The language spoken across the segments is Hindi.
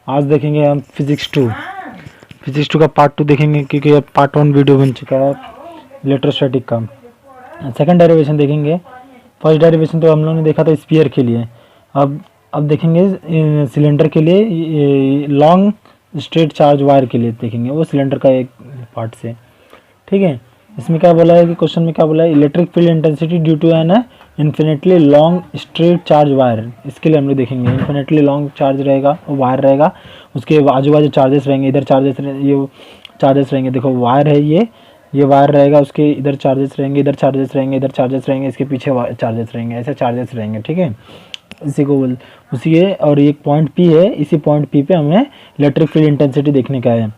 आज देखेंगे हम फिजिक्स टू का पार्ट 2 देखेंगे, क्योंकि अब पार्ट 1 वीडियो बन चुका है इलेक्ट्रोस्टैटिक का। सेकंड डेरिवेशन देखेंगे। फर्स्ट डेरिवेशन तो हम लोगों ने देखा था स्फीयर के लिए। अब देखेंगे सिलेंडर के लिए, लॉन्ग स्ट्रेट चार्ज वायर के लिए देखेंगे, वो सिलेंडर का एक पार्ट से। ठीक है, इसमें क्या बोला है कि क्वेश्चन में क्या बोला है, electric field intensity due to an infinitely long straight charge wire. इसके लिए हम लोग देखेंगे इन्फिनेटली लॉन्ग चार्ज रहेगा, वायर रहेगा, उसके आजू बाजू चार्जेस रहेंगे, इधर चार्जेस ये चार्जेस रहेंगे। देखो वायर है, ये वायर रहेगा, उसके इधर चार्जेस रहेंगे, इधर चार्जेस रहेंगे, इधर चार्जेस रहेंगे, इसके पीछे चार्जेस रहेंगे, ऐसे चार्जेस रहेंगे। ठीक है, इसी को बोल उसी है। और एक पॉइंट पी है, इसी पॉइंट पी पे हमें इलेक्ट्रिक फील्ड इंटेंसिटी देखने का है।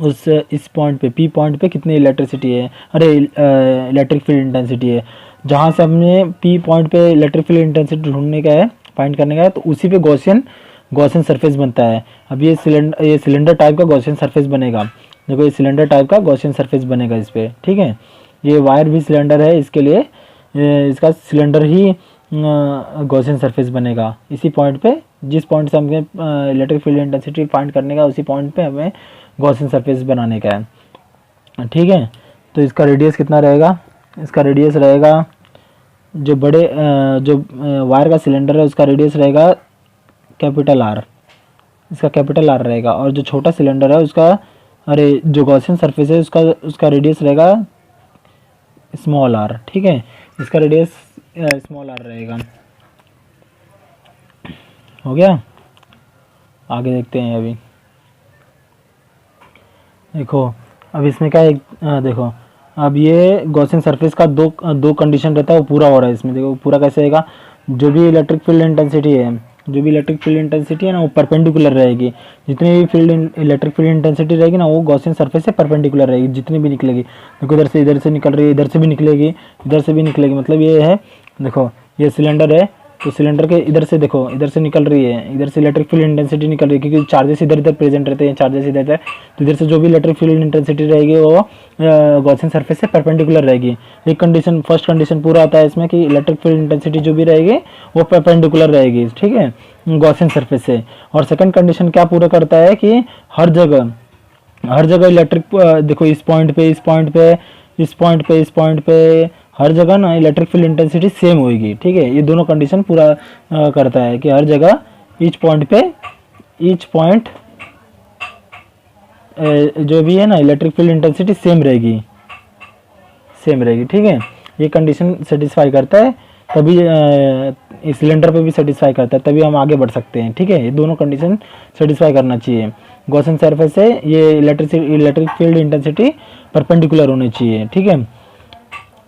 इस पॉइंट पे, पी पॉइंट पे कितनी इलेक्ट्रिसिटी है, इलेक्ट्रिक फील्ड इंटेंसिटी है। जहाँ से हमने पी पॉइंट पे इलेक्ट्रिक फील्ड इंटेंसिटी ढूंढने का है, फाइंड करने का है, तो उसी पे गॉसियन सरफेस बनता है। अब ये सिलेंडर टाइप का गॉसियन सरफेस बनेगा। देखो ये सिलेंडर टाइप का गॉसियन सरफेस बनेगा इस पे। ठीक है, ये वायर भी सिलेंडर है, इसके लिए इसका सिलेंडर ही गॉसियन सरफेस बनेगा इसी पॉइंट पे। जिस पॉइंट से हमें इलेक्ट्रिक फील्ड इंटेंसिटी फाइंड करने का, उसी पॉइंट पे हमें गॉसियन सरफेस बनाने का है। ठीक है, तो इसका रेडियस कितना रहेगा, इसका रेडियस रहेगा, जो वायर का सिलेंडर है उसका रेडियस रहेगा कैपिटल आर, इसका कैपिटल आर रहेगा। और जो छोटा सिलेंडर है उसका, जो गॉसियन सरफेस है उसका रेडियस रहेगा स्मॉल आर। ठीक है, इसका रेडियस स्मॉल आर रहेगा। हो गया, आगे देखते हैं। अभी देखो, अब इसमें क्या है, देखो अब ये गॉसियन सरफेस का दो कंडीशन रहता है, वो पूरा हो रहा है इसमें। देखो पूरा कैसे रहेगा, जो भी इलेक्ट्रिक फील्ड इंटेंसिटी है ना, वो परपेंडिकुलर रहेगी। जितनी भी इलेक्ट्रिक फील्ड इंटेंसिटी रहेगी ना, वो गॉसियन सरफेस से परपेंडिकुलर रहेगी, जितनी भी निकलेगी। देखो इधर से निकल रही है, इधर से भी निकलेगी, इधर से भी निकलेगी। मतलब ये है, देखो ये सिलेंडर है, तो सिलेंडर के इधर से देखो, इधर से निकल रही है, इधर से इलेक्ट्रिक फील्ड इंटेंसिटी निकल रही है, क्योंकि चार्जेस इधर प्रेजेंट रहते हैं, चार्जेस इधर। तो इधर से जो भी इलेक्ट्रिक फील्ड इंटेंसिटी रहेगी वो गॉसियन सरफेस से परपेंडिकुलर रहेगी। एक कंडीशन, फर्स्ट कंडीशन पूरा आता है इसमें कि इलेक्ट्रिक फील्ड इंटेंसिटी जो भी रहेगी वो परपेंडिकुलर रहेगी। ठीक है, गॉसियन सरफेस से। और सेकंड कंडीशन क्या पूरा करता है कि हर जगह इलेक्ट्रिक, देखो इस पॉइंट पे हर जगह ना इलेक्ट्रिक फील्ड इंटेंसिटी सेम होगी। ठीक है, ये दोनों कंडीशन पूरा करता है कि हर जगह ईच पॉइंट जो भी है ना इलेक्ट्रिक फील्ड इंटेंसिटी सेम रहेगी। ठीक है, ये कंडीशन सेटिस्फाई करता है, तभी इस सिलेंडर पे भी सेटिस्फाई करता है, तभी हम आगे बढ़ सकते हैं। ठीक है, ये दोनों कंडीशन सेटिस्फाई करना चाहिए। गॉसियन सरफेस से ये इलेक्ट्रिक फील्ड इंटेंसिटी परपेंडिकुलर होनी चाहिए। ठीक है,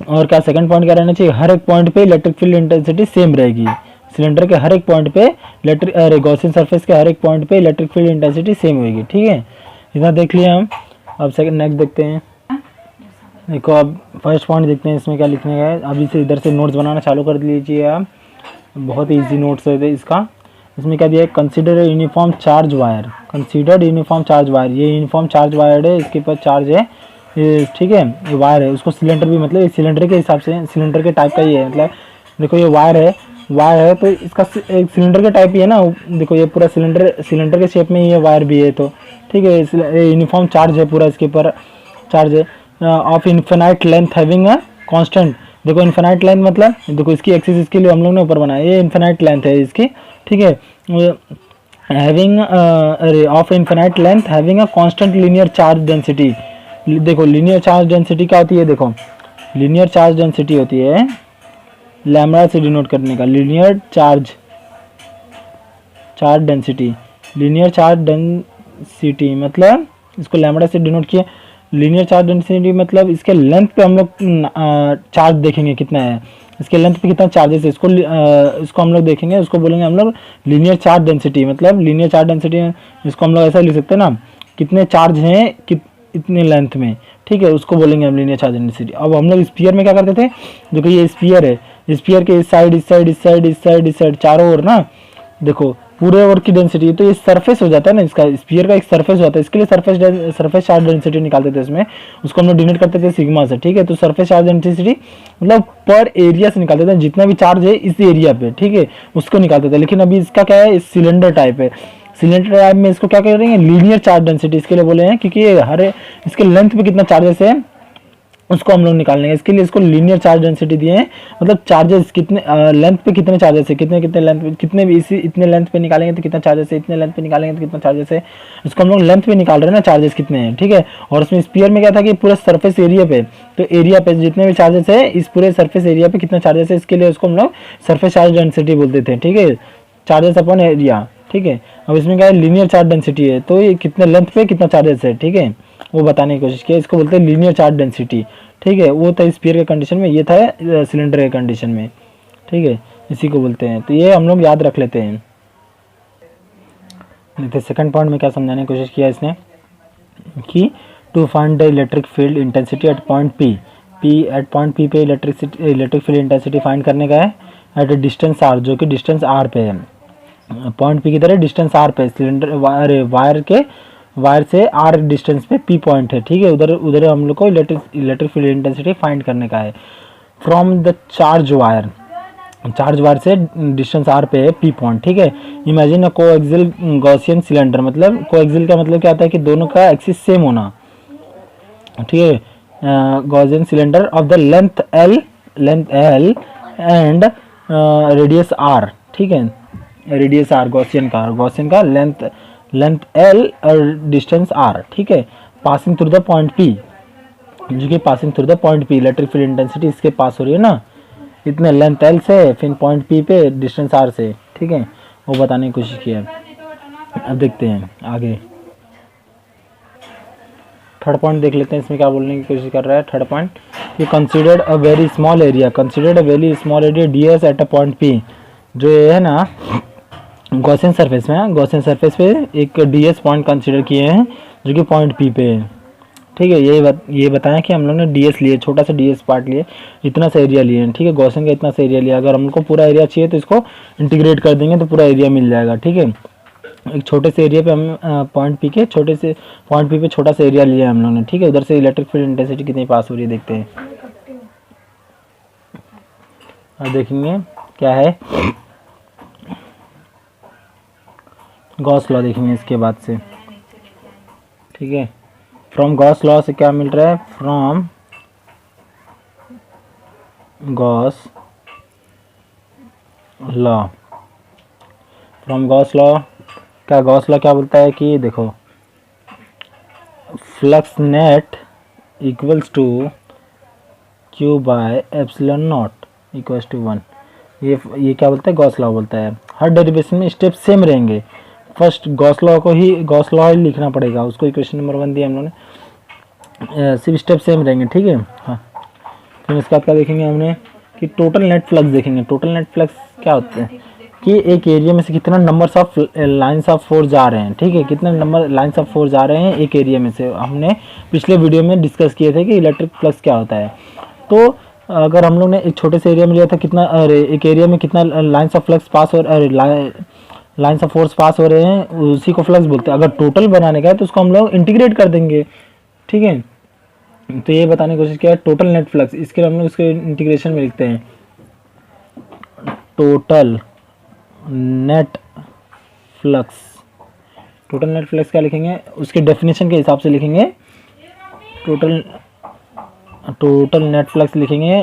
और क्या सेकंड पॉइंट क्या रहना चाहिए, हर एक पॉइंट पे इलेक्ट्रिक फील्ड इंटेंसिटी सेम रहेगी। सिलेंडर के हर एक पॉइंट पे गॉसियन सरफेस के हर एक पॉइंट पे इलेक्ट्रिक फील्ड इंटेंसिटी सेम होगी। ठीक है, इतना देख लिया हम। अब सेकंड नेक्स्ट देखते हैं। देखो अब फर्स्ट पॉइंट देखते हैं, इसमें क्या लिखने का है। अभी से इधर से नोट्स बनाना चालू कर लीजिए आप, बहुत ही ईजी नोट्स है इसका। इसमें क्या दिया है, कंसीडर यूनिफॉर्म चार्ज वायर। ये यूनिफॉर्म चार्ज वायर है, इसके ऊपर चार्ज है। ठीक है, ये वायर है, उसको सिलेंडर भी, मतलब सिलेंडर के हिसाब से, सिलेंडर के टाइप का ही है। मतलब देखो ये वायर है तो इसका एक सिलेंडर के टाइप ही है ना। देखो ये पूरा सिलेंडर के शेप में ही ये वायर भी है। तो ठीक है, यूनिफॉर्म चार्ज है पूरा, इसके ऊपर चार्ज है of infinite length having a constant. देखो इन्फिनाइट लेंथ मतलब, देखो इसकी एक्सिस इसके लिए हम लोग ने ऊपर बनाया, ये इन्फिनाइट लेंथ है इसकी। ठीक है, having of infinite length having a constant linear charge density. देखो लीनियर चार्ज डेंसिटी क्या होती है, देखो लीनियर चार्ज डेंसिटी होती है लैम्बडा से डिनोट करने का, linear charge density. Linear charge density मतलब इसको लैम्बडा से डिनोट किया। लीनियर चार्ज डेंसिटी मतलब इसके लेंथ पे हम लोग चार्ज देखेंगे कितना है, इसके लेंथ पे कितना चार्जेस है, इसको हम लोग देखेंगे, उसको बोलेंगे हम लोग लीनियर चार्ज डेंसिटी। मतलब लीनियर चार्ज डेंसिटी इसको हम लोग ऐसा लिख सकते हैं ना, कितने चार्ज हैं इतने लेंथ में। ठीक है, उसको बोलेंगे हम लीनियर चार्ज डेंसिटी। अब हम लोग स्फीयर में क्या करते थे, देखो ये स्फीयर है, स्फीयर के इस साइड चारों ओर ना, देखो पूरे वर्क की डेंसिटी, तो ये सरफेस हो जाता है ना, इसका स्फीयर का एक सरफेस होता है, इसके लिए सरफेस चार्ज डेंसिटी निकालते थे इसमें, उसको हम लोग डिनोट करते थे सिग्मा से, ठीक है। तो सरफेस चार्ज डेंसिटी मतलब पर एरिया से निकालते थे, जितना भी चार्ज है इस एरिया पे, ठीक है, उसको निकालते थे। लेकिन अभी इसका क्या है, सिलेंडर टाइप है, सिलेंडर टाइप में इसको क्या करेंगे, लीनियर चार्ज डेंसिटी इसके लिए बोले हैं, क्योंकि हर इसके लेंथ पे कितना चार्जेस है उसको हम लोग निकाल लेंगे। इसके लिए इसको लीनियर चार्ज डेंसिटी दिए हैं, मतलब चार्जेस कितने लेंथ पे कितने चार्जेस है, कितने कितने लेंथ पे, कितने भी इसी इतने लेंथ पे निकालेंगे तो कितना चार्जेस है, इतने लेंथ पे निकालेंगे तो कितना चार्जेस है, इसको हम लोग लेंथ पे निकाल रहे हैं ना, चार्जेस कितने हैं, ठीक है। और उसमें स्पीयर में क्या था कि पूरे सरफेस एरिया पे, तो एरिया पे जितने भी चार्जेस है इस पूरे सरफेस एरिया पे कितना चार्जेस है, इसके लिए उसको हम लोग सरफेस चार्ज डेंसिटी बोलते थे, ठीक है, चार्जेस अपॉन एरिया, ठीक है। अब इसमें क्या है, लीनियर चार्ज डेंसिटी है, तो ये कितने लेंथ पे कितना चार्जेस है, ठीक है, वो बताने की कोशिश की, इसको बोलते हैं लीनियर चार्ज डेंसिटी, ठीक है। वो था स्फीयर के कंडीशन में, ये था सिलेंडर के कंडीशन में, ठीक है, इसी को बोलते हैं। तो ये हम लोग याद रख लेते हैं। देखते सेकंड पॉइंट में क्या समझाने की कोशिश किया इसने कि to find the electric field intensity at point P, at point P पे इलेक्ट्रिक फील्ड इंटेंसिटी फाइंड करने का है एट ए डिस्टेंस आर, जो कि डिस्टेंस आर पे है, पॉइंट पी की तरह डिस्टेंस आर पे, सिलेंडर वायर से आर डिस्टेंस पे पी पॉइंट है, ठीक है, उधर हम लोग को इलेक्ट्रिक फील्ड इंटेंसिटी फाइंड करने का है फ्रॉम द चार्ज वायर से डिस्टेंस आर पे है पी पॉइंट, ठीक है। Imagine a coaxial Gaussian cylinder, मतलब कोएक्सियल का मतलब क्या होता है कि दोनों का एक्सिस सेम होना, ठीक है, Gaussian cylinder of the length L and radius R, ठीक है, रेडियस आर गॉसियन का लेंथ एल और डिस्टेंस आर, ठीक है, passing through the point P, जो कि passing through the point P electric field intensity इसके पास हो रही है ना, इतने लेंथ एल से फिर पॉइंट पी पे डिस्टेंस आर से, ठीक है, वो बताने की कोशिश की है। अब देखते हैं आगे थर्ड पॉइंट देख लेते हैं, इसमें क्या बोलने की कोशिश कर रहा है। थर्ड पॉइंट कि considered a very small area D S at a point P, जो ये है ना गॉसियन सरफेस में, गॉसियन सरफेस पे एक डी एस पॉइंट कंसिडर किए हैं जो कि पॉइंट पी पे है, ठीक है। ये बताया कि हम लोग ने डी एस लिए, छोटा सा डी एस पार्ट लिए, इतना सा एरिया लिए, ठीक है, गॉसियन का इतना सा एरिया लिया। अगर हमको पूरा एरिया चाहिए तो इसको इंटीग्रेट कर देंगे तो पूरा एरिया मिल जाएगा, ठीक है। एक छोटे से एरिया पे हम पॉइंट पी पे छोटा सा एरिया लिया हम लोग ने, ठीक है। उधर से इलेक्ट्रिक फील्ड इंटेंसिटी कितनी पास हो रही है देखते हैं, और देखेंगे क्या है, गॉस लॉ देखेंगे इसके बाद से, ठीक है। फ्रॉम गॉस लॉ से क्या मिल रहा है, फ्रॉम गॉस लॉ क्या बोलता है कि देखो flux net equals to Q by epsilon naught equals to 1। ये क्या बोलता है, गॉस लॉ बोलता है। हर डेरिवेशन में स्टेप सेम रहेंगे, फर्स्ट गॉस लॉ ही लिखना पड़ेगा, उसको इक्वेशन नंबर 1 दिया हम लोगों ने, सिर्फ स्टेप सेम रहेंगे, ठीक है। हाँ, फिर इसके बाद क्या देखेंगे हमने कि टोटल नेट फ्लक्स देखेंगे। टोटल नेट फ्लक्स क्या होता है कि एक एरिया में से कितना numbers of lines of force जा रहे हैं, ठीक है, कितने नंबर लाइंस ऑफ फोर्स जा रहे हैं एक एरिया में से। हमने पिछले वीडियो में डिस्कस किए थे कि इलेक्ट्रिक फ्लक्स क्या होता है। तो अगर हम लोग ने एक छोटे से एरिया में लिया था कितना, एक एरिया में कितना लाइंस ऑफ फ्लक्स पास और लाइंस ऑफ फोर्स पास हो रहे हैं, उसी को फ्लक्स बोलते हैं। अगर टोटल बनाने का है तो उसको हम लोग इंटीग्रेट कर देंगे, ठीक है। तो ये बताने की कोशिश किया है टोटल नेट फ्लक्स, इसके लिए हम लोग इसको इंटीग्रेशन में लिखते हैं, टोटल नेट फ्लक्स क्या लिखेंगे, उसके डेफिनेशन के हिसाब से लिखेंगे, टोटल नेट फ्लक्स लिखेंगे,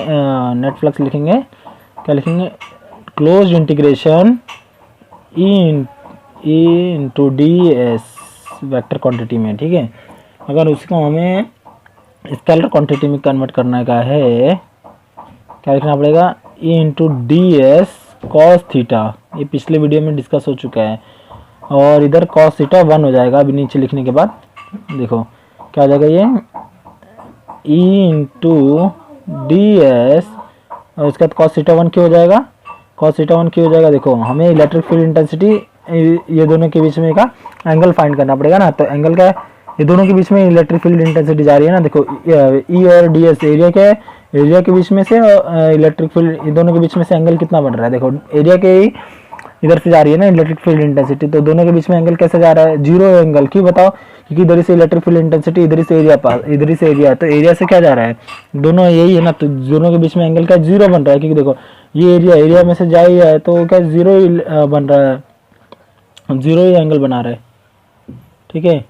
क्या लिखेंगे, close integration into D S vector quantity में, ठीक है। अगर उसको हमें स्केलर क्वांटिटी में कन्वर्ट करने का है, क्या लिखना पड़ेगा, ई into D S cos theta, ये पिछले वीडियो में डिस्कस हो चुका है, और इधर कॉस थीटा 1 हो जाएगा। अभी नीचे लिखने के बाद देखो क्या हो जाएगा, ये ई इंटू डी एस और उसके बाद कॉस थीटा 1 क्यों हो जाएगा, देखो हमें इलेक्ट्रिक फील्ड इंटेंसिटी ये दोनों के बीच में का एंगल फाइंड करना पड़ेगा ना, तो एंगल का ये दोनों के बीच में इलेक्ट्रिक फील्ड इंटेंसिटी जा रही है ना, देखो ई और डी एस एरिया के बीच में से इलेक्ट्रिक फील्ड, ये दोनों के बीच में से एंगल कितना बन रहा है, देखो एरिया के इधर से जा रही है ना इलेक्ट्रिक फील्ड इंटेंसिटी, तो दोनों के बीच में एंगल कैसे जा रहा है, जीरो एंगल। क्यों बताओ, क्योंकि इधर से इलेक्ट्रिक फील्ड इंटेंसिटी, इधर से एरिया पास, इधर से एरिया, तो एरिया से क्या जा रहा है, दोनों यही है ना, तो दोनों के बीच में एंगल क्या जीरो बन रहा है, क्योंकि देखो ये एरिया में से जा ही है तो क्या जीरो ही बन रहा है, जीरो ही एंगल बना रहा है। ठीक है,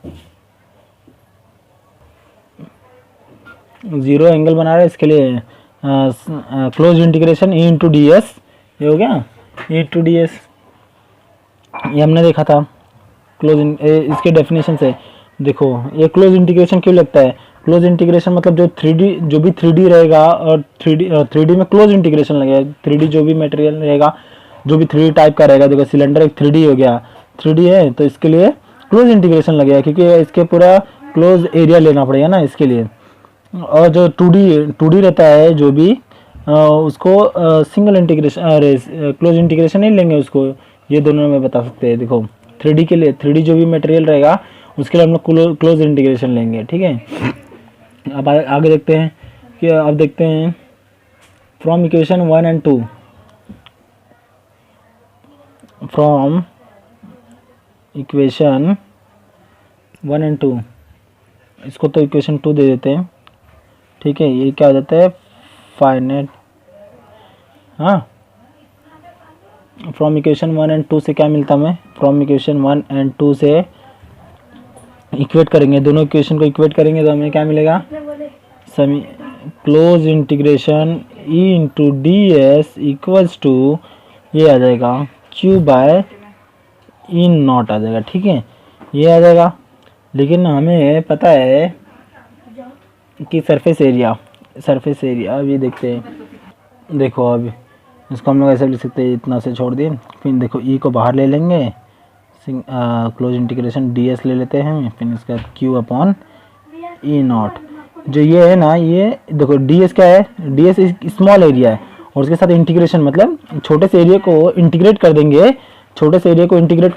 जीरो एंगल बना रहा है, इसके लिए close integration E into D S, ये हो गया ई इंटू डी एस, ये हमने देखा था क्लोज इसके डेफिनेशन से। देखो ये क्लोज इंटीग्रेशन क्यों लगता है, क्लोज इंटीग्रेशन मतलब जो 3D, जो भी 3D रहेगा और 3D में क्लोज इंटीग्रेशन लगेगा, 3D जो भी मटेरियल रहेगा, जो भी 3D टाइप का रहेगा, देखो सिलेंडर एक 3D हो गया, 3D है तो इसके लिए क्लोज इंटीग्रेशन लगेगा, क्योंकि इसके पूरा क्लोज एरिया लेना पड़ेगा ना इसके लिए। और जो 2D रहता है जो भी उसको सिंगल इंटीग्रेशन, अरे क्लोज इंटीग्रेशन नहीं लेंगे उसको, ये दोनों में बता सकते हैं। देखो 3D के लिए, 3D जो भी मटेरियल रहेगा उसके लिए हम लोग क्लोज इंटीग्रेशन लेंगे। ठीक है, अब आगे देखते हैं कि अब देखते हैं from equation 1 and 2, from equation 1 and 2, इसको तो इक्वेशन 2 दे देते हैं। ठीक है, ये क्या हो जाता है फाइनाइट, हाँ फ्रॉम इक्वेशन 1 एंड 2 से क्या मिलता हमें, फ्रॉम इक्वेशन 1 एंड 2 से इक्वेट करेंगे, दोनों इक्वेशन को इक्वेट करेंगे तो हमें क्या मिलेगा, समी close integration E into D S equals to ये आ जाएगा क्यू बाय ई नॉट आ जाएगा। ठीक है, ये आ जाएगा, लेकिन हमें पता है कि सरफेस एरिया अब ये देखते हैं। देखो अब इसको हम लोग ऐसे लिख सकते हैं, इतना से छोड़ दिए, फिर देखो ई को बाहर ले लेंगे, क्लोज इंटीग्रेशन डी एस ले लेते हैं, फिर इसके बाद क्यू अपॉन ई नॉट, जो ये है ना, ये देखो डी एस क्या है, डी एस स्मॉल एरिया है, और उसके साथ इंटीग्रेशन मतलब छोटे से एरिया को इंटीग्रेट कर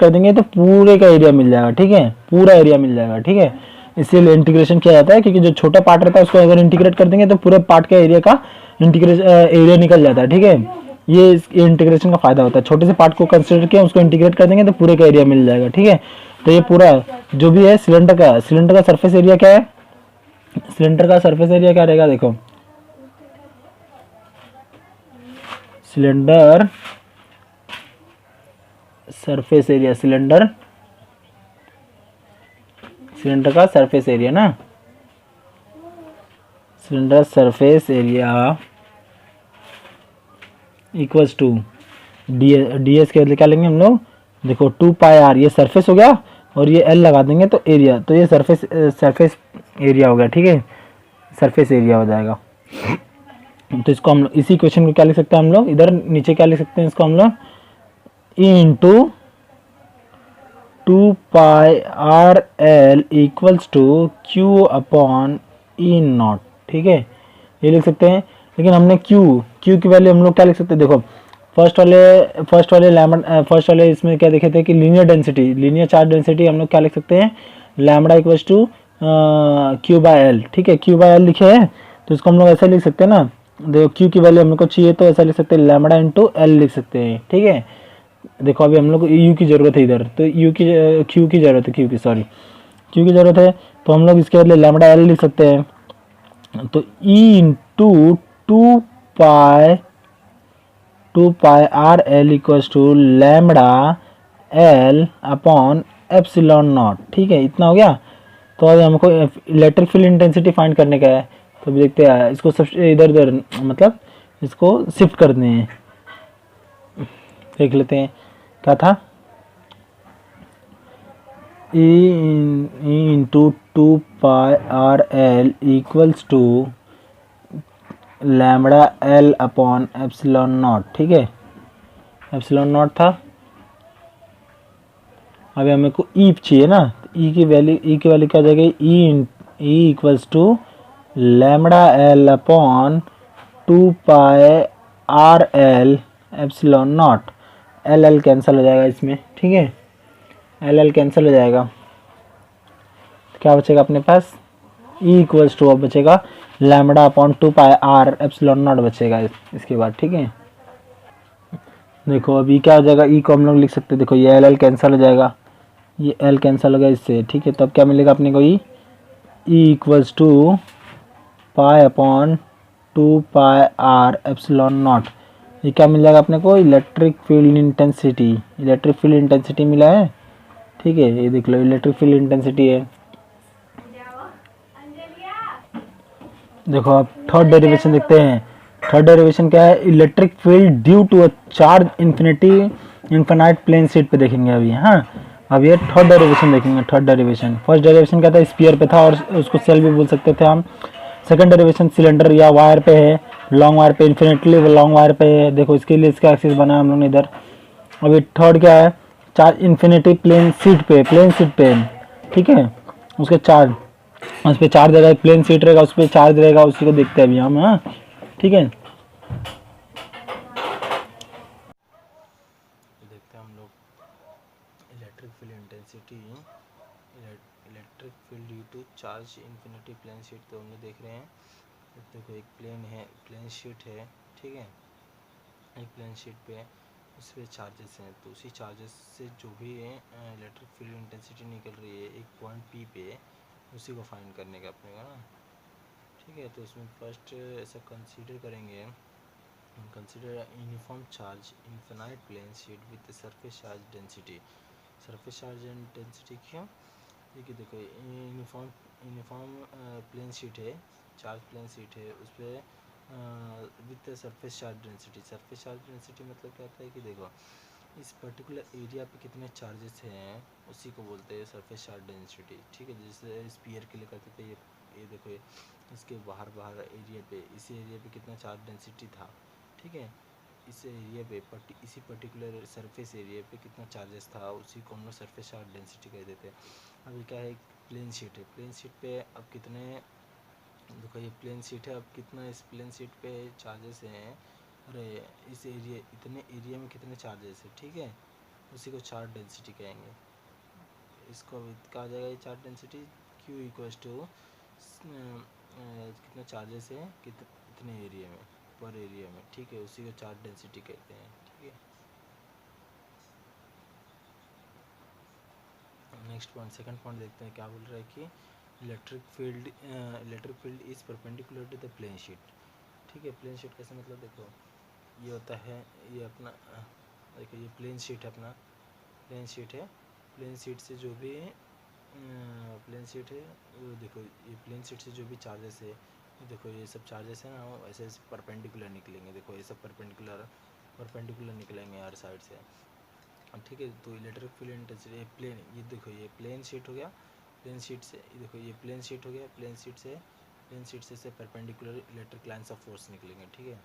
देंगे, तो पूरे का एरिया मिल जाएगा। ठीक है, पूरा एरिया मिल जाएगा। ठीक है, इसीलिए इंटीग्रेशन किया जाता है, क्योंकि जो छोटा पार्ट रहता है उसको अगर इंटीग्रेट कर देंगे तो पूरे पार्ट का एरिया का एरिया निकल जाता है। ठीक है, ये इंटीग्रेशन का फायदा होता है, छोटे से पार्ट को कंसीडर किया उसको इंटीग्रेट कर देंगे तो पूरे का एरिया मिल जाएगा। ठीक है, तो ये पूरा जो भी है सिलेंडर का सरफेस एरिया क्या है, सिलेंडर का सरफेस एरिया क्या रहेगा, देखो सिलेंडर सरफेस एरिया, सिलेंडर का सरफेस एरिया ना, cylinder surface area equals to D S के बदले क्या लेंगे हम लोग, देखो 2 पाई आर, ये सरफेस हो गया और ये एल लगा देंगे तो एरिया, तो ये सरफेस एरिया हो गया। ठीक है, सरफेस एरिया हो जाएगा। तो इसको हम लोग इसी क्वेश्चन को क्या लिख सकते हैं हम लोग, इधर नीचे क्या लिख सकते हैं इसको हम लोग, E into 2 pi R L equals to Q upon E naught. ठीक है, ये लिख सकते हैं, लेकिन हमने क्यू की वैल्यू हम लोग क्या लिख सकते हैं, देखो फर्स्ट वाले इसमें क्या देखे थे कि लीनियर चार्ज डेंसिटी हम लोग क्या लिख सकते हैं, lambda equals to Q by L. ठीक है, क्यू बाय एल लिखे हैं तो इसको हम लोग ऐसे लिख सकते हैं ना, देखो क्यू की वैल्यू हम लोग को चाहिए तो ऐसा लिख सकते हैं, लैम्बडा इंटू एल लिख सकते हैं। ठीक है, देखो अभी हम लोग को यू की जरूरत है इधर, तो क्यू की जरूरत है, तो हम लोग इसके बदले लैम्बडा एल लिख सकते हैं, तो E into 2 pi R L equals to lambda L upon epsilon naught. ठीक है, इतना हो गया। तो अब हमको इलेक्ट्रिक फील्ड इंटेंसिटी फाइंड करने का है, तो अभी देखते हैं इसको सब इधर मतलब इसको शिफ्ट करने हैं, देख लेते हैं क्या था, E into 2 pi R L equals to lambda L upon epsilon naught. ठीक है, एप्सिलॉन नॉट था, अभी हमें को ई चाहिए ना, ई की वैल्यू क्या हो जाएगी, E equals to lambda L upon 2 pi R L epsilon naught, L cancel हो जाएगा इसमें। ठीक है, एल कैंसिल हो जाएगा, तो क्या बचेगा अपने पास, ई इक्वल्स टू अब बचेगा lambda upon 2 pi R epsilon naught बचेगा इसके बाद। ठीक है, देखो अभी क्या हो जाएगा, ई को हम लोग लिख सकते हैं, देखो ये एल एल कैंसिल हो जाएगा, ये एल कैंसिल हो गया इससे, ठीक है। तब क्या मिलेगा अपने को, E equals to pi upon 2 pi R epsilon naught. ये क्या मिल जाएगा अपने को, electric field intensity, electric field intensity मिला है, ठीक है। ये देख लो इलेक्ट्रिक फील्ड इंटेंसिटी है। देखो अब थर्ड डेरिवेशन देखते हैं। थर्ड डेरिवेशन क्या है, electric field due to a charge infinite plane sheet पे देखेंगे अभी। हाँ, अब ये थर्ड डेरिवेशन देखेंगे। थर्ड डेरिवेशन, फर्स्ट डेरिवेशन क्या था, स्फीयर पे था और उसको सेल भी बोल सकते थे हम। सेकंड डेरिवेशन सिलेंडर या वायर पे है, लॉन्ग वायर पे, इन्फिनिटली लॉन्ग वायर पे है। देखो इसके लिए इसका एक्सिस बना हम लोग ने इधर। अभी थर्ड क्या है, चार्ज इन्फिनिटी प्लेन शीट पे, प्लेन शीट पे, ठीक है। उसके चार्ज, उस पर चार्ज रहेगा, प्लेन शीट रहेगा, उस पर चार्ज रहेगा, उसी को देखते हैं अभी हम। हाँ, ठीक है। देखते हैं हम लोग electric field intensity, electric field due to charge infinity plane sheet, तो हम लोग देख रहे हैं। देखो एक प्लेन है, प्लेन शीट है, ठीक है। एक प्लेन शीट पे उस पर चार्जेस हैं, तो उसी चार्जेस से जो भी इलेक्ट्रिक फील्ड इंटेंसिटी निकल रही है एक पॉइंट पी पे, उसी को फाइंड करने का अपने का ना, ठीक है। तो उसमें फर्स्ट ऐसा कंसीडर करेंगे, consider uniform charge infinite plane sheet with surface charge density. Surface charge density क्यों, देखिए देखो यूनिफॉर्म प्लेन शीट है, चार्ज प्लेन शीट है, उस पर with surface charge density. Surface charge density मतलब क्या होता है कि देखो इस पर्टिकुलर एरिया पे कितने चार्जेस हैं, उसी को बोलते हैं सरफेस चार्ज डेंसिटी, ठीक है। जैसे स्पीयर के लिए करते थे, ये देखो इसके बाहर बाहर एरिया पे, इसी एरिया पे कितना चार्ज डेंसिटी था, ठीक है। इस एरिया पे इसी पर्टिकुलर सरफेस एरिया पे कितना चार्जेस था, उसी को हम लोग सरफेस चार्ज डेंसिटी कह देते हैं। अभी क्या है, प्लेन शीट है, प्लेन शीट पे अब कितने, देखो ये प्लेन शीट है, अब कितना इस प्लेन शीट पे चार्जेस हैं, अरे इस एरिया, इतने एरिया में कितने चार्जेस है, ठीक है, उसी को चार्ज डेंसिटी कहेंगे। इसको अभी कहा जाएगा ये charge density Q equals to कितना चार्जेस है कितने एरिया में, पर एरिया में, ठीक है, उसी को चार्ज डेंसिटी कहते हैं, ठीक है। नेक्स्ट पॉइंट, सेकंड पॉइंट देखते हैं क्या बोल रहा है कि electric field is perpendicular to the plane sheet, ठीक है। प्लेन शीट कैसे, मतलब देखो ये होता है, ये अपना देखो ये प्लेन शीट है अपना, प्लेन शीट है, प्लेन शीट से जो भी प्लेन शीट है, वो देखो ये प्लेन शीट से जो भी चार्जेस है, देखो ये सब चार्जेस है ना, वो ऐसे परपेंडिकुलर निकलेंगे, देखो ये सब परपेंडिकुलर निकलेंगे हर साइड से, ठीक है। तो इलेक्ट्रिक फील्ड इंटेंसिटी प्लेन, ये देखो ये प्लेन शीट हो गया, प्लेन शीट से देखो ये प्लेन शीट हो गया, प्लेन शीट से perpendicular electric lines of force निकलेंगे, ठीक है।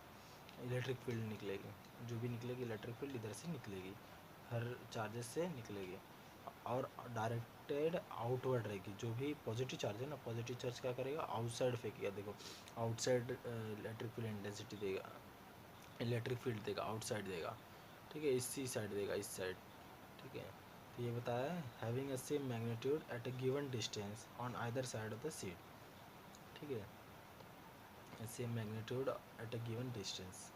इलेक्ट्रिक फील्ड निकलेगी, जो भी निकलेगी इलेक्ट्रिक फील्ड इधर से निकलेगी, हर चार्जेस से निकलेगी, और डायरेक्टेड आउटवर्ड रहेगी। जो भी पॉजिटिव चार्ज है ना, पॉजिटिव चार्ज क्या करेगा, आउटसाइड फेंकेगा, देखो आउटसाइड इलेक्ट्रिक फील्ड इंटेंसिटी देगा, इलेक्ट्रिक फील्ड देगा, आउटसाइड देगा, ठीक है, इसी साइड देगा, इस साइड, ठीक है। तो ये बताया है having a same magnitude eight a given distance on either side of the sheet, ठीक है, same magnitude eight a given distance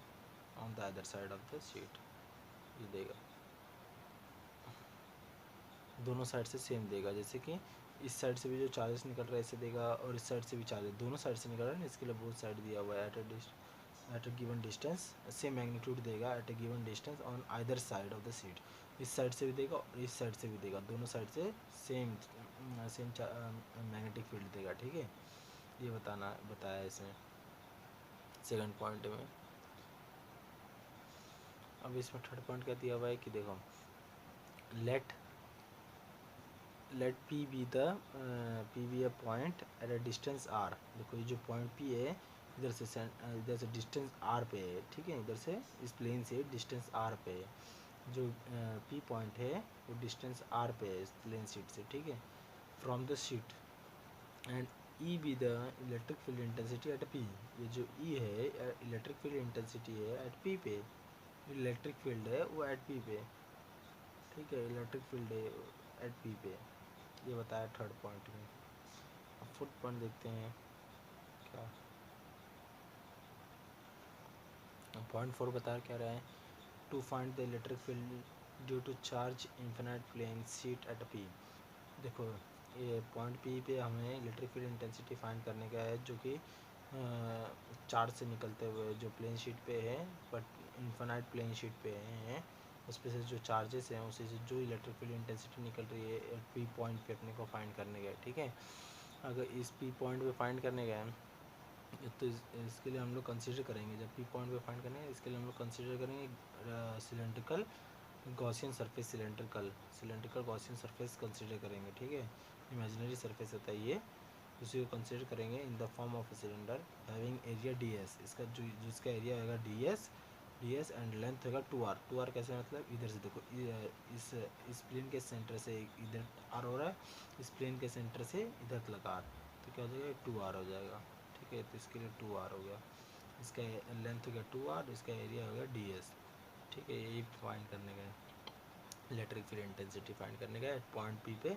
on the other side of the sheet, ये देगा, दोनों साइड से सेम देगा। जैसे कि इस साइड से भी जो चार्जेस निकल रहा है ऐसे देगा, और इस साइड से भी चार्जेस दोनों साइड से निकल रहा है ना, इसके लिए बोथ साइड दिया हुआ है, at a given distance same magnitude देगा at a given distance on either side of the sheet. इस साइड से भी देगा और इस साइड से भी देगा, दोनों साइड से सेम सेम मैग्नेटिक फील्ड देगा, ठीक है। ये बताया इसमें सेकंड पॉइंट में। अब इसमें थर्ड पॉइंट क्या दिया हुआ है कि देखो let P be a point at a distance R. देखो ये जो पॉइंट पी है इधर से डिस्टेंस आर पे है, ठीक है, इधर से इस प्लेन से डिस्टेंस आर पे है। जो पी पॉइंट है वो डिस्टेंस आर पे है इस प्लेन शीट से, ठीक है, from the sheet, and E be the electric field intensity eight P. ये जो ई है इलेक्ट्रिक फील्ड इंटेंसिटी है एट पी पे, इलेक्ट्रिक फील्ड है वो एट पी पे, ठीक है, इलेक्ट्रिक फील्ड है एट पी पे, ये बताया थर्ड पॉइंट में। अब फोर्थ पॉइंट देखते हैं क्या, पॉइंट 4 बता क्या रहा है to find the electric field due to charge infinite plane sheet at P. देखो ये पॉइंट पी पे हमें इलेक्ट्रिक फील्ड इंटेंसिटी फाइंड करने का है, जो कि चार्ज से निकलते हुए जो प्लेन शीट पे है, बट इन्फिनाइट प्लेन शीट पे हैं, उस पे से जो चार्जेस हैं उसी से जो इलेक्ट्रिक फील्ड इंटेंसिटी निकल रही है पी पॉइंट पे अपने को फाइंड करने का है। ठीक है, अगर इस पी पॉइंट पे फाइंड करने का है तो इसके लिए हम लोग कंसीडर करेंगे, जब पी पॉइंट पे फाइंड करने इसके लिए हम लोग कंसीडर करेंगे cylindrical Gaussian surface, cylindrical Gaussian surface consider करेंगे। ठीक है, इमेजिनरी सरफेस होता है ये, उसी को कंसीडर करेंगे in the form of a cylinder having area D S. इसका जिसका एरिया होगा डी एस एंड लेंथ होगा 2r कैसे, मतलब इधर से देखो इस प्लेन के सेंटर से इधर आर हो रहा है, इस प्लेन के सेंटर से इधर तक आर, तो क्या हो जाएगा 2r हो जाएगा। ठीक है, तो इसके लिए 2r हो गया, इसका लेंथ हो गया 2r, इसका एरिया हो गया डी एस। ठीक है, यही फाइंड करने का है, इलेक्ट्रिक फील्ड इंटेंसिटी फाइंड करने का है पॉइंट पी पे।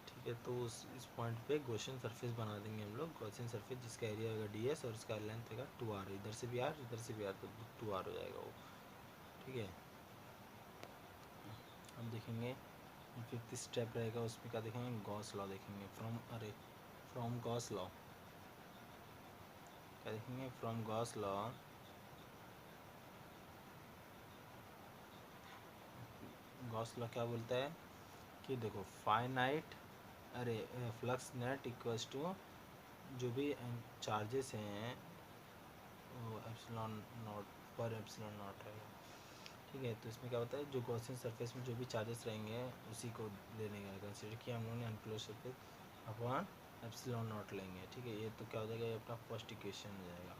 ठीक है, तो इस पॉइंट पे गॉसियन सरफेस बना देंगे हम लोग, गॉसियन सरफेस जिसका एरिया होगा डी एस और इसका लेंथ होगा 2r, इधर से भी आर इधर से भी आर, तो 2r हो जाएगा वो। ठीक है, अब देखेंगे फिफ्थ स्टेप रहेगा, उसमें क्या देखेंगे, गॉस लॉ देखेंगे, फ्रॉम गॉस लॉ क्या देखेंगे, फ्रॉम गॉस लॉ क्या बोलता है कि देखो finite flux net equals to जो भी चार्जेस हैं वो एप्सिलॉन नॉट पर एप्सिलॉन नॉट रहेगा। ठीक है, तो इसमें क्या होता है, जो गॉसियन सरफेस में जो भी चार्जेस रहेंगे उसी को लेने का कंसिडर किया हम लोगों ने, unclose surface upon epsilon not लेंगे। ठीक है, ये तो क्या हो जाएगा, ये अपना फर्स्ट इक्वेशन हो जाएगा।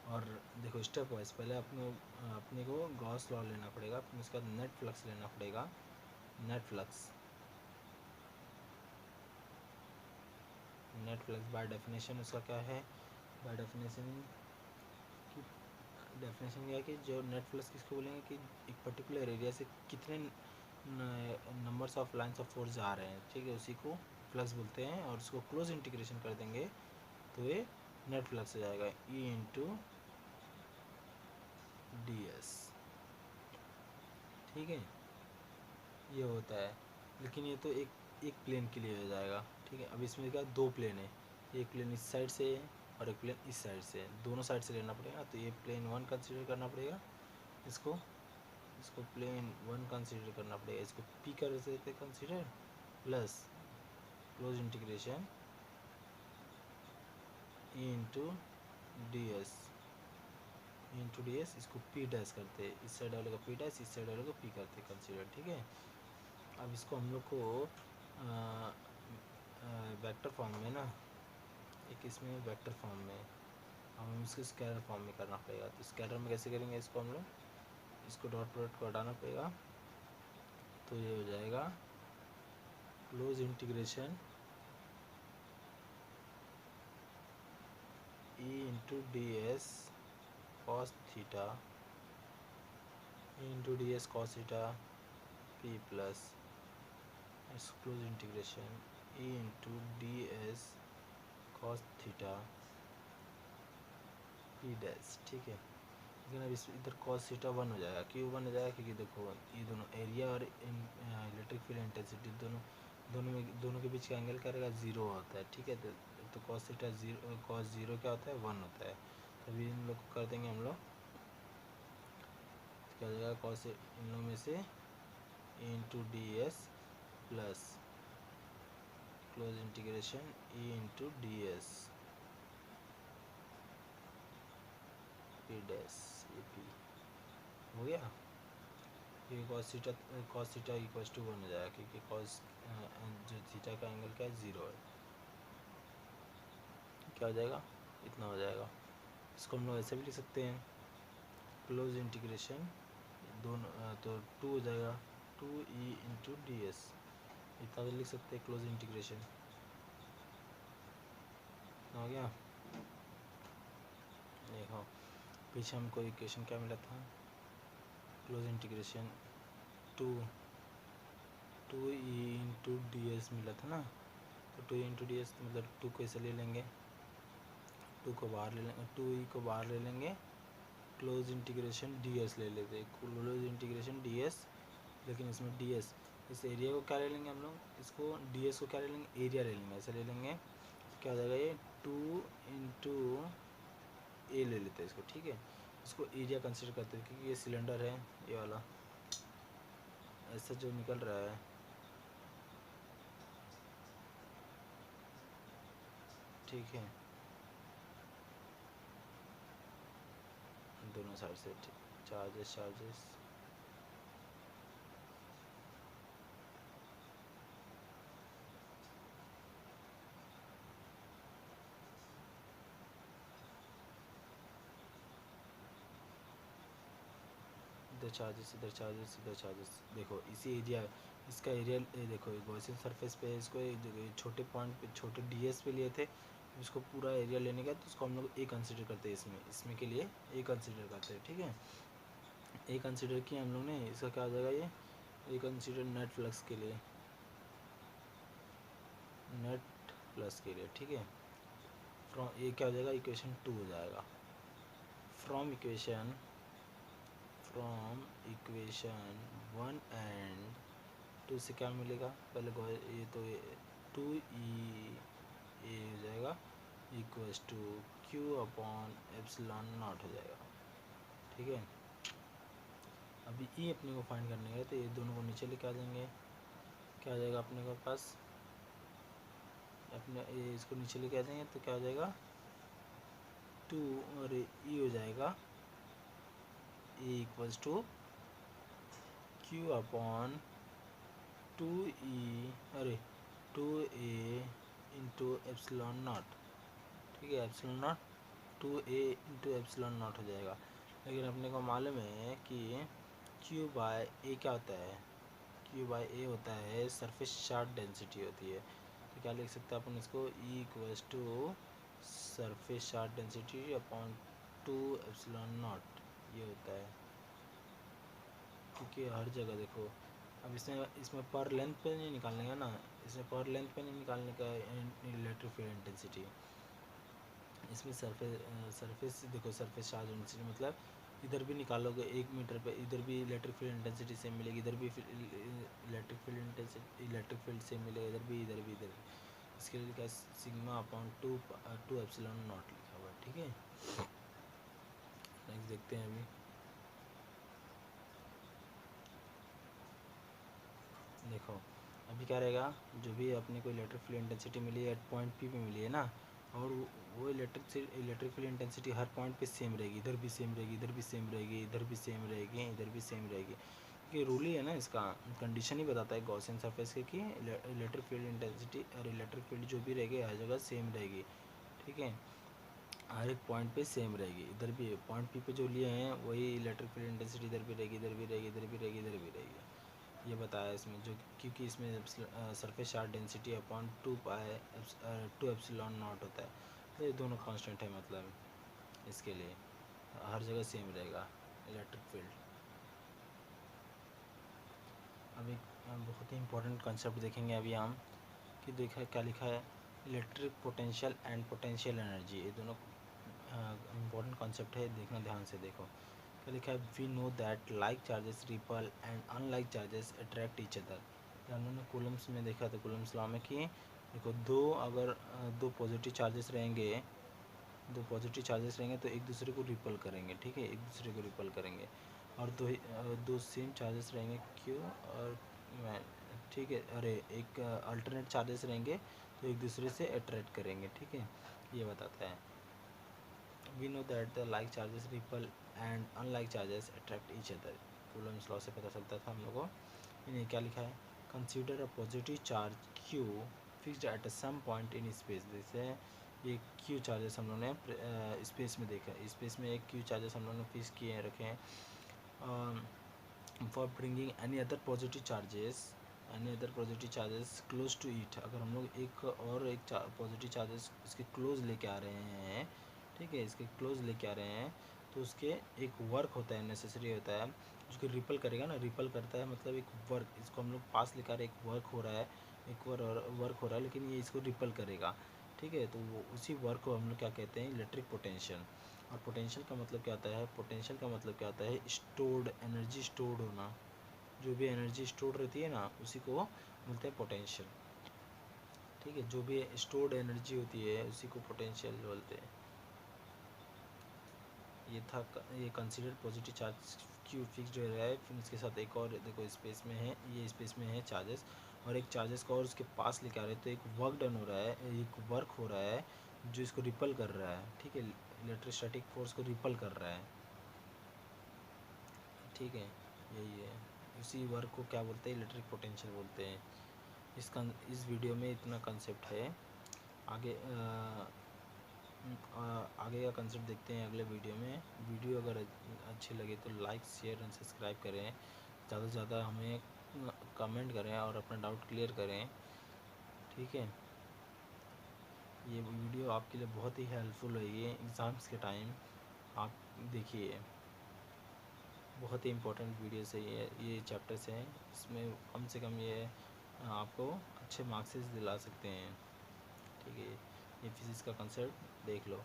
और देखो स्टेप वाइज पहले अपने को गॉस लॉ लेना पड़ेगा, फिर उसके बाद नेट फ्लक्स लेना पड़ेगा। नेट फ्लक्स बाय डेफिनेशन उसका क्या है, बाय डेफिनेशन क्या है कि जो नेट फ्लक्स किसको बोलेंगे कि एक पर्टिकुलर एरिया से कितने numbers of lines of force आ रहे हैं। ठीक है, उसी को फ्लक्स बोलते हैं, और उसको क्लोज इंटीग्रेशन कर देंगे तो ये नेट फ्लक्स हो जाएगा ई इंटू डी एस। ठीक है, ये होता है, लेकिन ये तो एक प्लेन के लिए हो जाएगा। ठीक है, अब इसमें क्या दो प्लेन है, एक प्लेन इस साइड से है और एक प्लेन इस साइड से है, दोनों साइड से लेना पड़ेगा, तो ये प्लेन 1 कंसिडर करना पड़ेगा, इसको प्लेन 1 कंसिडर करना पड़ेगा, इसको पी कर देते consider, plus close integration E into D S, इसको पी डैश करते, इस साइड वाले को पी डैश, इस साइड वाले को पी करते कंसिडर। ठीक है, अब इसको हम लोग को वेक्टर फॉर्म में ना, एक इसमें वेक्टर फॉर्म में, हम इसको स्केलर फॉर्म में करना पड़ेगा, तो स्केलर में कैसे करेंगे, इसको हम लोग इसको डॉट प्रोडक्ट को हटाना पड़ेगा, तो ये हो जाएगा close integration E into D S cos theta into D S cos theta P plus close integration E into D S cos theta P dash. ठीक है, लेकिन अब इस इधर कॉस थीटा 1 हो जाएगा, क्यों 1 हो जाएगा, क्योंकि देखो ये दोनों एरिया और इलेक्ट्रिक फील्ड इंटेंसिटी दोनों के बीच का एंगल क्या रहेगा, 0 होता है। ठीक है, तो कॉस थीटा 0, कॉस 0 क्या होता है, 1 होता है, तभी इन लोग को कर देंगे हम लोग, क्या हो जाएगा, कॉस इन लोग में से into D S plus close integration E into D S P dash, ये पी हो गया, ये कॉस थीटा इक्वल्स टू 1 हो जाएगा, क्योंकि कॉस जो थीटा का एंगल क्या है, 0 है। क्या हो जाएगा, इतना हो जाएगा। इसको हम लोग ऐसे भी लिख सकते हैं, क्लोज इंटीग्रेशन दोनों तो 2 हो जाएगा, 2e इंटू डी एस, इतना तो लिख सकते हैं क्लोज इंटीग्रेशन, हो गया। देखो पीछे हमको इक्वेशन क्या मिला था, close integration 2e into D S मिला था ना, तो 2 इंटू डी एस मतलब 2 को ऐसे ले लेंगे, 2 को बाहर ले लेंगे, 2e को बाहर ले लेंगे क्लोज इंटीग्रेशन डी एस ले लेते हैं, क्लोज इंटीग्रेशन डी एस, लेकिन इसमें डी एस, इस एरिया को क्या ले लेंगे हम लोग, इसको डी एस को क्या ले लेंगे, एरिया ले लेंगे, ऐसे ले लेंगे, क्या हो जाएगा ये 2 × ए ले लेते हैं इसको, ठीक है। इसको एरिया कंसिडर करते हैं क्योंकि ये सिलेंडर है, ये वाला ऐसा जो निकल रहा है, ठीक है, दोनों साइड से, चार्जेस इधर चार्जेस, देखो इसी एरिया, इसका एरिया देखो, गॉसियन सरफेस पे इसको छोटे पॉइंट पे, छोटे डीएस पे लिए थे, इसको पूरा एरिया लेने का, तो उसको हम लोग ए कंसिडर करते हैं, इसमें के लिए ए कंसिडर करते हैं, ठीक है। ए कंसिडर किया हम लोग ने, इसका क्या हो जाएगा, ये ए कंसिडर नेट फ्लक्स के लिए, ठीक है। फ्रॉम ए क्या हो जाएगा, इक्वेशन 2 हो जाएगा, फ्रॉम इक्वेशन 1 एंड 2 से क्या मिलेगा, पहले ये तो 2E हो जाएगा इक्वल्स टू Q/ε0 हो जाएगा, ठीक है। अभी E अपने को फाइंड करने का है, तो ये दोनों को नीचे लेके आ जाएंगे, क्या आ जाएगा अपने को पास, अपने ये इसको नीचे लेके आ जाएंगे तो क्या हो जाएगा 2, और E हो जाएगा E इक्वल्स टू Q/2E, अरे 2A इंटू ε0, ठीक है, ε0 2A इंटू ε0 हो जाएगा। लेकिन अपने को मालूम है कि Q/A क्या होता है, Q/A होता है सरफेस चार्ज डेंसिटी होती है, तो क्या लिख सकते हैं अपन इसको, E equals to surface charge density upon 2ε0, ये होता है, क्योंकि हर जगह देखो, अब इसमें पर लेंथ पे नहीं निकालने का ना, इसमें पर लेंथ पे नहीं निकालने का इलेक्ट्रिक फील्ड इंटेंसिटी, इसमें सरफेस देखो, सरफेस चार्ज डेंसिटी मतलब इधर भी निकालोगे 1 मीटर पे, इधर भी इलेक्ट्रिक फील्ड इंटेंसिटी सेम मिलेगी, इधर भी इलेक्ट्रिक फील्ड सेम मिलेगा, इधर भी इधर भी। इसके लिए लिखा सिग्मा अपॉन 2ε0 लिखा हुआ है, ठीक है। नेक्स्ट देखते हैं, अभी देखो, अभी क्या रहेगा, जो भी अपने को इलेक्ट्रिक फील्ड इंटेंसिटी मिली है पॉइंट पी पे मिली है ना, और वो इलेक्ट्रिक फील्ड इंटेंसिटी हर पॉइंट पे सेम रहेगी, इधर भी सेम रहेगी, इधर भी सेम रहेगी, इधर भी सेम रहेगी, इधर भी सेम रहेगी, ये रूल ही है ना, इसका कंडीशन ही बताता है गॉसियन सरफेस के कि इलेक्ट्रिक फील्ड इंटेंसिटी और इलेक्ट्रिक फील्ड जो भी रहेगी हर जगह सेम रहेगी, ठीक है, हर एक पॉइंट पे सेम रहेगी, इधर भी पॉइंट पी पे जो लिए हैं वही इलेक्ट्रिक फील्ड इंटेंसिटी इधर भी रहेगी, इधर भी रहेगी, इधर भी रहेगी, इधर भी रहेगी, ये बताया इसमें, जो क्योंकि इसमें सरफेस चार्ज डेंसिटी अपॉन 2ε0 होता है, तो ये दोनों कांस्टेंट है, मतलब इसके लिए हर जगह सेम रहेगा इलेक्ट्रिक फील्ड। अभी बहुत ही इंपॉर्टेंट कंसेप्ट देखेंगे अभी हम, कि देखा क्या लिखा है, electric potential and potential energy, ये दोनों इंपॉर्टेंट कॉन्सेप्ट है, देखना ध्यान से देखो, क्या लिखा है, we know that like charges repel and unlike charges attract each other, हमने कूलम्स में देखा था, कूलम्स लॉ में कि देखो दो पॉजिटिव चार्जेस रहेंगे, तो एक दूसरे को रिपल करेंगे, ठीक है, एक दूसरे को रिपल करेंगे, और दो सेम चार्जेस रहेंगे क्यों, और ठीक है, अरे एक अल्टरनेट चार्जेस रहेंगे तो एक दूसरे से अट्रैक्ट करेंगे, ठीक है, ये बताता है। We know that the like charges repel and unlike charges attract each other, Coulomb's law से पता चलता था हम लोगों को। इन्हें क्या लिखा है, consider a positive charge Q fixed at some point in space, जैसे ये क्यू चार्जेस हम लोगों ने स्पेस में देखा, स्पेस में एक क्यू चार्जेस हम लोगों ने फिक्स किए रखे हैं, for bringing any other positive charges close to it, अगर हम लोग एक पॉजिटिव चार्जेस इसके क्लोज लेके आ रहे हैं, ठीक है, इसके क्लोज लेके आ रहे हैं, तो उसके एक वर्क होता है, नेसेसरी होता है, उसको रिपल करेगा ना, रिपल करता है मतलब एक वर्क, इसको हम लोग पास लेकर आ रहे हैं, एक वर्क हो रहा है, वर्क हो रहा है, लेकिन ये इसको रिपल करेगा, ठीक है, तो वो उसी वर्क को हम लोग क्या कहते हैं, इलेक्ट्रिक पोटेंशियल। और पोटेंशियल का मतलब क्या आता है, पोटेंशियल का मतलब क्या होता है, स्टोर्ड एनर्जी, स्टोर्ड होना। जो भी एनर्जी स्टोर रहती है ना उसी को बोलते हैं पोटेंशियल। ठीक है, जो भी स्टोर्ड एनर्जी होती है उसी को पोटेंशियल बोलते हैं। ये था ये consider positive charge Q fixed है। फिर उसके साथ एक और देखो स्पेस में है, ये स्पेस में है चार्जेस, और एक चार्जेस को और उसके पास लेके आ रहे हैं, तो एक वर्क डन हो रहा है, एक वर्क हो रहा है जो इसको रिपल कर रहा है। ठीक है, इलेक्ट्रोस्टैटिक फोर्स को रिपल कर रहा है। ठीक है, यही है, उसी वर्क को क्या बोलते हैं, इलेक्ट्रिक पोटेंशियल बोलते हैं। इस वीडियो में इतना कंसेप्ट है। आगे आगे का कंसेप्ट देखते हैं अगले वीडियो में। वीडियो अगर अच्छी लगे तो लाइक शेयर एंड सब्सक्राइब करें, ज़्यादा से ज़्यादा हमें कमेंट करें और अपना डाउट क्लियर करें। ठीक है, ये वीडियो आपके लिए बहुत ही हेल्पफुल रहेगी एग्ज़ाम्स के टाइम। आप देखिए, बहुत ही इम्पोर्टेंट वीडियोस है ये चैप्टर्स हैं, इसमें कम से कम ये आपको अच्छे मार्क्सेस दिला सकते हैं। ठीक है, ये फिज़िक्स का कंसेप्ट देख लो।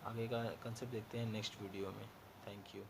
आगे का कंसेप्ट देखते हैं नेक्स्ट वीडियो में। Thank you.